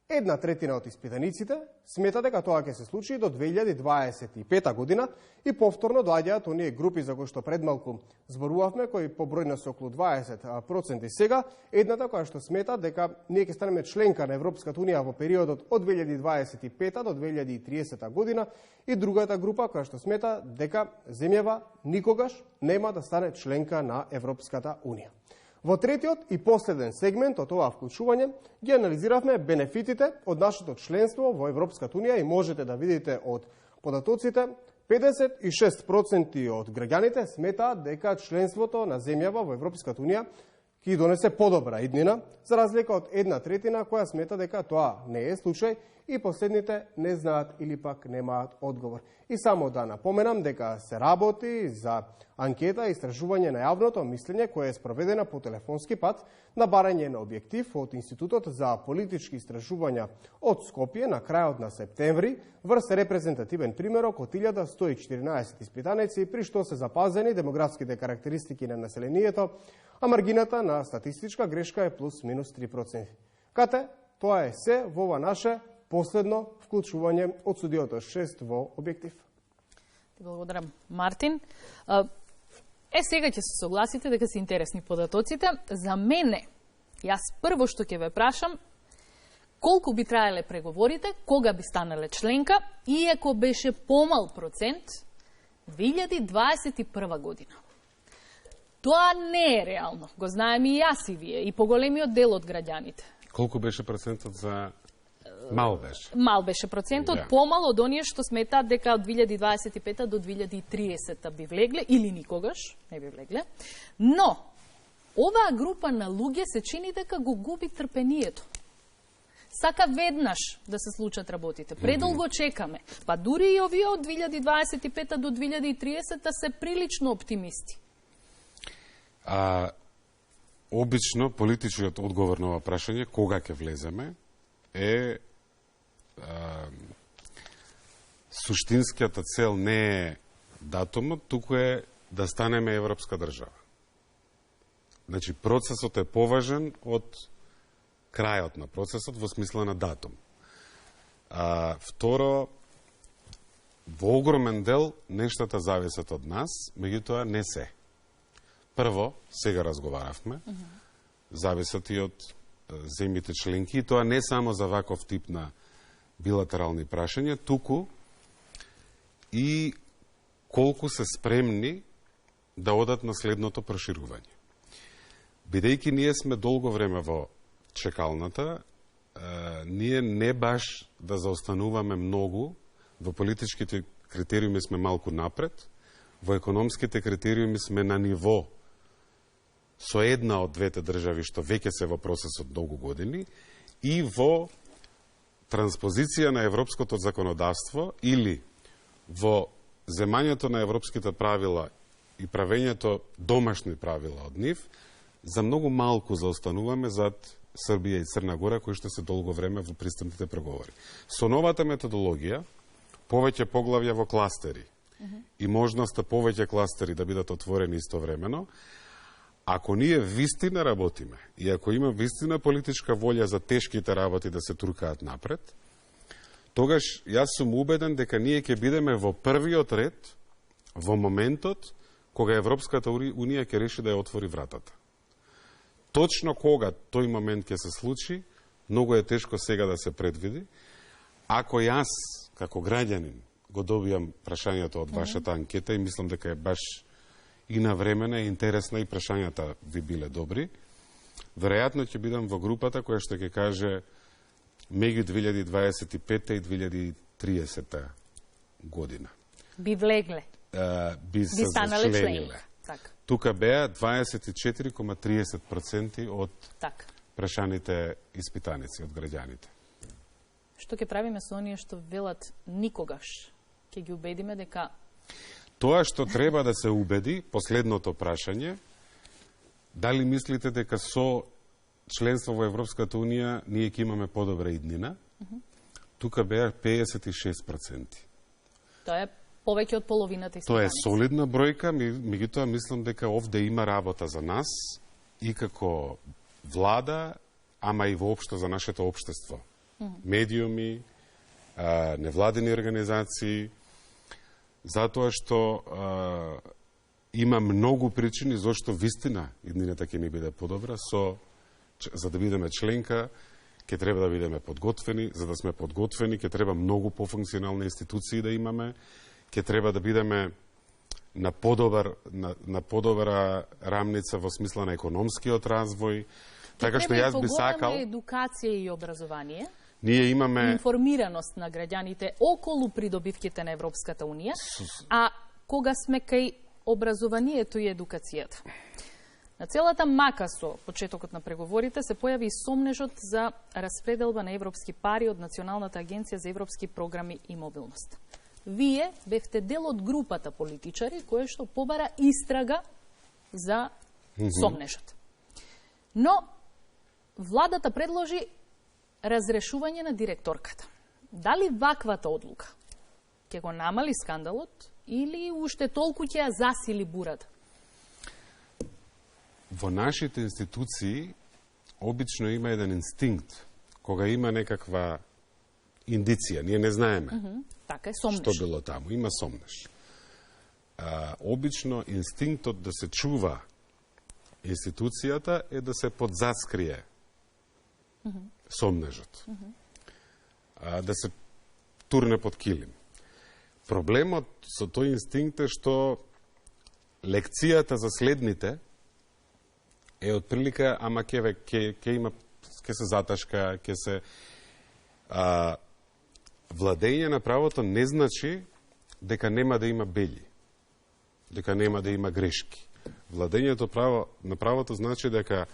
1/3 од испитаниците смета дека тоа ќе се случи до 2025 година и повторно доаѓаат оние групи за кои што предмалку зборувавме, кои побројно се околу 20% сега, едната која што смета дека ние ќе станеме членка на Европската унија во периодот од 2025 до 2030 година и другата група која што смета дека земјава никогаш нема да стане членка на Европската унија. Во третиот и последен сегмент од ова вклучување ги анализиравме бенефитите од нашето членство во Европската унија и можете да видите од податоците 56% од граѓаните сметаат дека членството на земјава во Европската унија ќе донесе подобра иднина, за разлика од 1/3 која смета дека тоа не е случај и последните не знаат или пак немаат одговор. И само да напоменам дека се работи за анкета и истражување на јавното мислење која е спроведена по телефонски пат на барање на објектив од Институтот за политички истражувања од Скопје на крајот на септември врз репрезентативен примерок од 1114 испитаници, при што се запазени демографските карактеристики на населението, а маргината на статистичка грешка е плюс минус 3%. Кате, тоа е се во ова наше последно вклучување од студиото 6 во објектив. Ти благодарам, Мартин. Сега ќе се согласите дека се интересни податоците. За мене, јас прво што ќе ве прашам, колку би траеле преговорите, кога би станале членка, иако беше помал процент, 2021 година. Тоа не е реално, го знаем и јас и вие, и поголемиот дел од граѓаните. Колку беше процентот за... Мал беше. Мал беше процентот, помал од оние што сметаат дека од 2025 до 2030 би влегле, или никогаш не би влегле. Но, оваа група на луѓе се чини дека го губи трпението. Сака веднаш да се случат работите. Предолго чекаме. Па дури и овие од 2025 до 2030 се прилично оптимисти. Обично, политичниот одговор на ова прашање, кога ќе влеземе, е суштинската цел не е датумот, туку е да станеме европска држава. Значи, процесот е поважен од крајот на процесот во смисла на датум. Второ, во огромен дел нештата зависат од нас, меѓутоа не се. Прво, сега разговаравме, зависат и од земјите членки, и тоа не само за ваков тип на билатерални прашања, туку и колку се спремни да одат на следното проширување. Бидејќи ние сме долго време во чекалната, ние не баш да заостануваме многу, во политичките критериуми сме малку напред, во економските критериуми сме на ниво со една од двете држави што веќе се во процес од многу години и во транспозиција на европското законодавство или во земањето на европските правила и правењето домашни правила од нив, за многу малку заостануваме зад Србија и Црна Гора, кои што се долго време во пристапните преговори. Со новата методологија, повеќе поглавја во кластери и можноста повеќе кластери да бидат отворени истовремено, ако ние вистина работиме и ако има вистина политичка волја за тешките работи да се туркаат напред, тогаш јас сум убеден дека ние ќе бидеме во првиот ред во моментот кога Европската Унија ќе реши да ја отвори вратата. Точно кога тој момент ќе се случи, многу е тешко сега да се предвиди. Ако јас, како граѓанин, го добијам прашањето од вашата анкета и мислам дека е баш и навремена, и интересна, и прашањата ви биле добри, веројатно ќе бидам во групата која што ќе каже меѓу 2025 и 2030 година. Би влегле. Би се зачлениле. Така. Тука беа 24,30% од прашаните испитаници, од граѓаните. Што ќе правиме со оние што велат никогаш? Ќе ги убедиме дека... Тоа што треба да се убеди, последното прашање, дали мислите дека со членство во Европската Унија ние ќе имаме подобра иднина? Тука беа 56%. Тоа е повеќе од половината испитаници. Тоа е солидна бројка, меѓутоа мислам дека овде има работа за нас и како влада, ама и воопшто за нашето општество. Медиуми, невладени организации, затоа што има многу причини зашто вистина иднината ќе ни биде подобра, за да бидеме членка, ќе треба да бидеме подготвени, за да сме подготвени, ќе треба многу пофункционални институции да имаме, ќе треба да бидеме на подобра рамница во смисла на економскиот развој. Така што јас би сакал... Треба едукација и образование, ние имаме информираност на граѓаните околу придобивките на Европската Унија, а кога сме кај образованието и едукацијата. На целата мака со почетокот на преговорите се појави и сомнежот за распределба на европски пари од Националната агенција за европски програми и мобилност. Вие бевте дел од групата политичари која што побара истрага за сомнежот. Но владата предложи разрешување на директорката. Дали ваквата одлука ќе го намали скандалот или уште толку ќе ја засили бурата? Во нашите институции обично има еден инстинкт, кога има некаква индиција, ние не знаеме така е, сомнеш. Што било таму, има сомнеш. Обично инстинктот да се чува институцијата е да се подзаскрие сомнежот. Да се турне под килим. Проблемот со тој инстинкт е што лекцијата за следните е отприлика, ама ќе се заташка, ќе се... Владење на правото не значи дека нема да има бели, дека нема да има грешки. Владењето на правото значи дека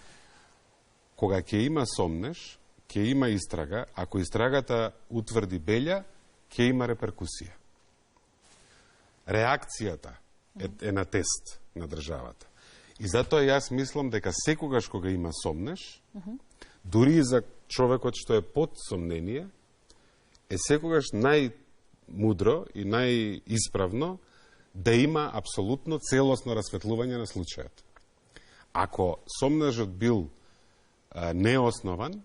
кога ќе има сомнеш, ќе има истрага, ако истрагата утврди белја, ќе има реперкусија. Реакцијата е на тест на државата. И затоа јас мислам дека секогаш кога има сомнеш, дури и за човекот што е под сомнение, е секогаш најмудро и најисправно да има апсолутно целосно расветлување на случајот. Ако сомнежот бил неоснован,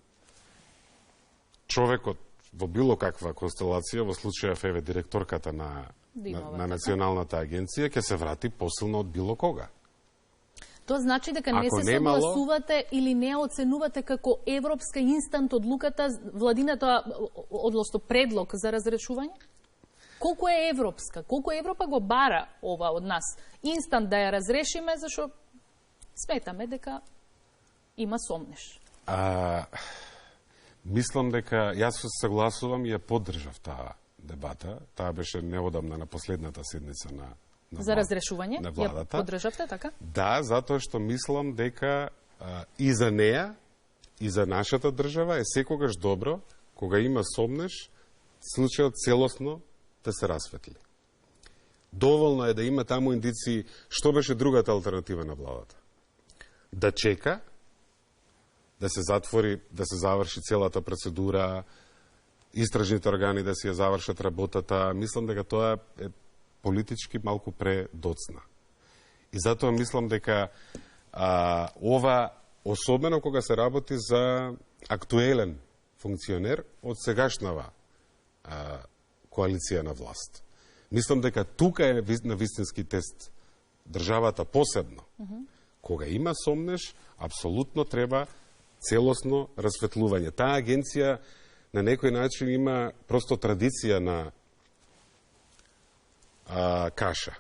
човекот во било каква констелација, во случајов еве директорката на Националната агенција, ќе се врати посилно од било кога. Тоа значи дека не се согласувате или не оценувате како европска инстант одлуката, владината, односно предлог за разрешување? Колку е европска? Колку Европа го бара ова од нас? Инстант да ја разрешиме, зашо сметаме дека има сомнеш. Мислам дека јас се согласувам и ја поддржав таа дебата. Таа беше неодамна на последната седница на за разрешување, на владата. Ја поддржавте, така? Да, затоа што мислам дека и за неа, и за нашата држава е секогаш добро, кога има сомнеш, случајот целосно да се расветли. Доволно е да има таму индиции што беше другата алтернатива на владата. Да чека, да се затвори, да се заврши целата процедура, истражните органи да си ја завршат работата. Мислам дека тоа е политички малку предоцна. И затоа мислам дека ова, особено кога се работи за актуелен функционер од сегашнава коалиција на власт. Мислам дека тука е на вистински тест државата посебно, кога има сомнеш, апсолутно треба целосно расветлување. Таа агенција на некој начин има просто традиција на каша.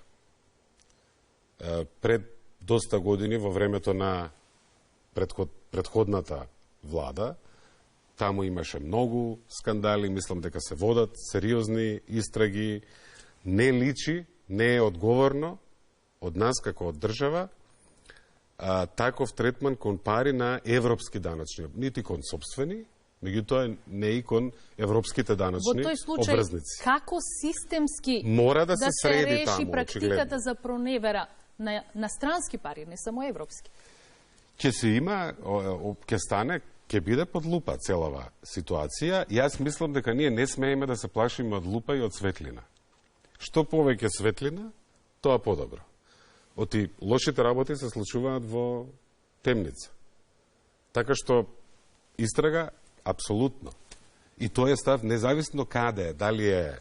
Пред доста години, во времето на предходната влада, таму имаше многу скандали, мислам дека се водат сериозни истраги, не личи, не е одговорно од нас како од држава таков третман кон пари на европски даначни, нити кон собствени, меѓутоа не и кон европските даначни обврзници. Во тој случај, како системски мора да се среди реши таму, практиката очигледно. за проневера на странски пари, не само европски? Ќе се има, ќе стане, ќе биде под лупа целава ситуација. Јас мислам дека ние не смееме да се плашиме од лупа и од светлина. Што повеќе светлина, тоа подобро. Оти лошите работи се случуваат во темница. Така што истрага апсолутно. И тој е став независно каде е, дали е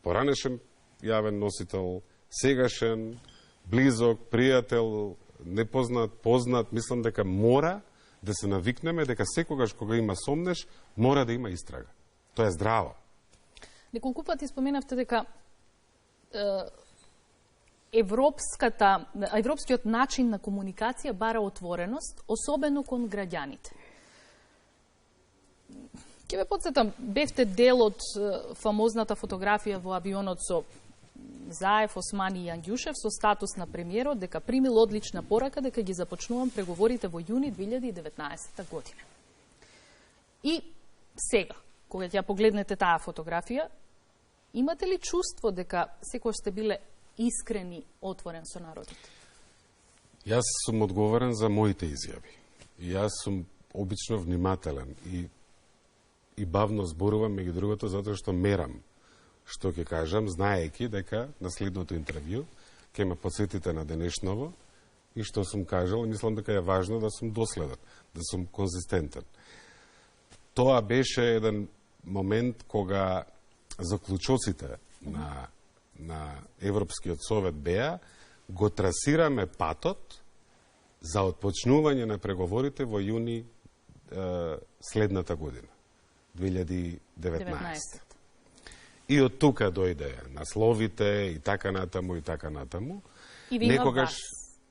поранешен јавен носител, сегашен, близок, пријател, непознат, познат, мислам дека мора да се навикнеме дека секогаш кога има сомнеш, мора да има истрага. Тоа е здраво. Неколку пати споменавте дека европскиот начин на комуникација бара отвореност, особено кон граѓаните. Ќе ве потсетам, бевте дел од фамозната фотографија во авионот со Заев, Османи и Јангјушев со статус на премиерот дека примил одлична порака дека ги започнувам преговорите во јуни 2019 година. И сега, кога ќе ја погледнете таа фотографија, имате ли чувство дека секој сте биле искрени, отворен со народот? Јас сум одговорен за моите изјави. Јас сум обично внимателен и бавно зборувам, меѓу другото, затоа што мерам што ќе кажам, знаејќи дека на следното интервју ќе ме подсетите на денешново и што сум кажал, мислам дека е важно да сум доследен, да сум конзистентен. Тоа беше еден момент кога заклучоците на Европскиот совет беа го трасираме патот за отпочнување на преговорите во јуни следната година, 2019. И од тука дојде насловите и така натаму и така натаму. И ви има вас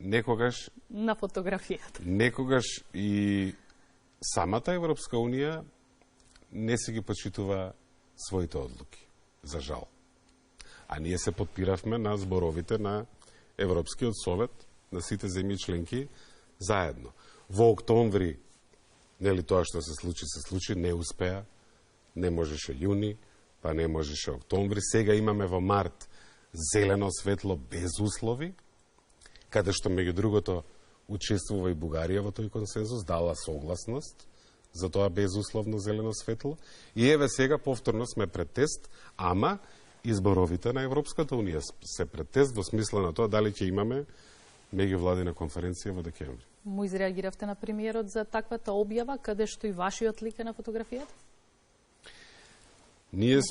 некогаш на фотографијата. Некогаш и самата Европска Унија не се ги почитува своите одлуки, за жал. А ние се подпиравме на зборовите на Европскиот совет, на сите земји членки заедно. Во октомври, нели тоа што се случи, не успеа, не можеше јуни, па не можеше октомври. Сега имаме во март зелено светло без услови, каде што меѓу другото учествува и Бугарија во тој консензус, дала согласност за тоа безусловно зелено светло. И еве сега повторно сме пред тест, ама изборовите на Европската Унија се пред тест во смисла на тоа дали ќе имаме меѓувладина конференција во декември. Му изреагиравте на премиерот за таквата објава, каде што и вашиот лик е на фотографијата? Ние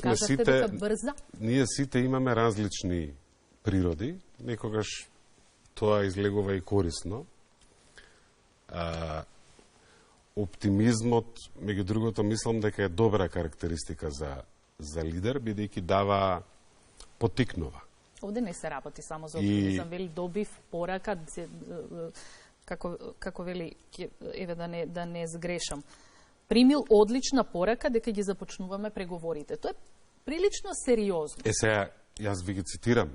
сите имаме различни природи, некогаш тоа излегува и корисно. Оптимизмот, меѓу другото, мислам дека е добра карактеристика за лидер, бидејќи дава, потикнува. Овде не се работи само за оптимизам, вели добив порака, како вели, еве да не сгрешам. Примил одлична порака дека ги започнуваме преговорите. Тоа е прилично сериозно. Сега, јас ви ги цитирам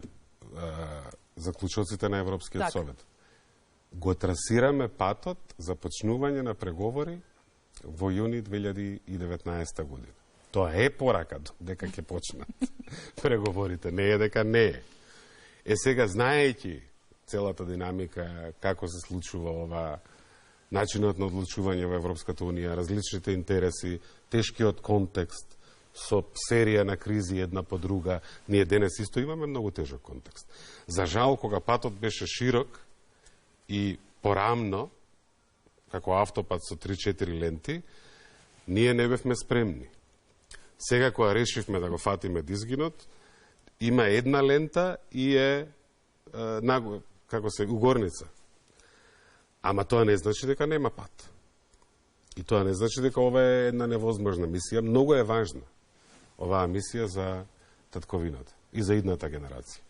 заклучоците на Европскиот совет. Го трасираме патот за почнување на преговори во јуни 2019 година. Тоа е порака дека ќе почнат преговорите, не е дека не е. Сега, знаејќи целата динамика, како се случува ова, начинот на одлучување во Европската Унија, различните интереси, тешкиот контекст, со серија на кризи една по друга, ние денес исто имаме многу тежок контекст. За жал, кога патот беше широк и порамно, како автопат со 3-4 ленти, ние не бевме спремни. Сега, кога решивме да го фатиме дизгинот, има една лента и како се угорница. Ама тоа не значи дека нема пат. И тоа не значи дека ова е една невозможна мисија. Многу е важна оваа мисија за татковината и за идната генерација.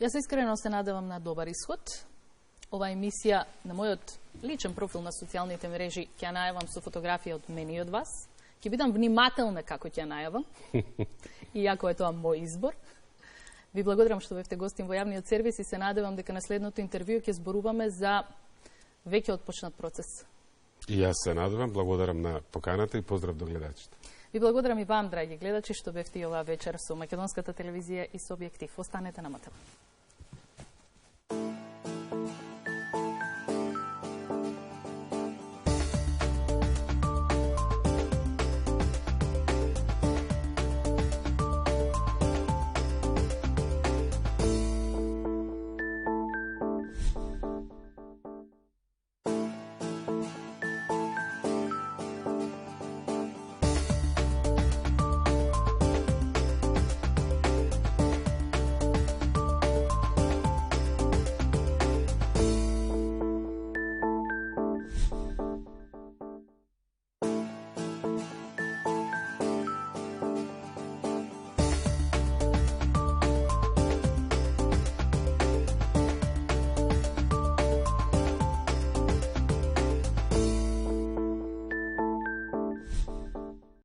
Јас искрено се надевам на добар исход. Ова емисија на мојот личен профил на социјалните мрежи ќе ја најавам со фотографија од мене и од вас. Ќе бидам внимателна како ќе ја најавам, иако е тоа мој избор. Ви благодарам што бевте гостин во јавниот сервис и се надевам дека на следното интервју ќе зборуваме за веќе отпочнат процес. И јас се надевам, благодарам на поканата и поздрав до гледачите. Ви благодарам и вам, драги гледачи, што бевте и оваа вечер со Македонската телевизија и со Објектив. Останете на МТV.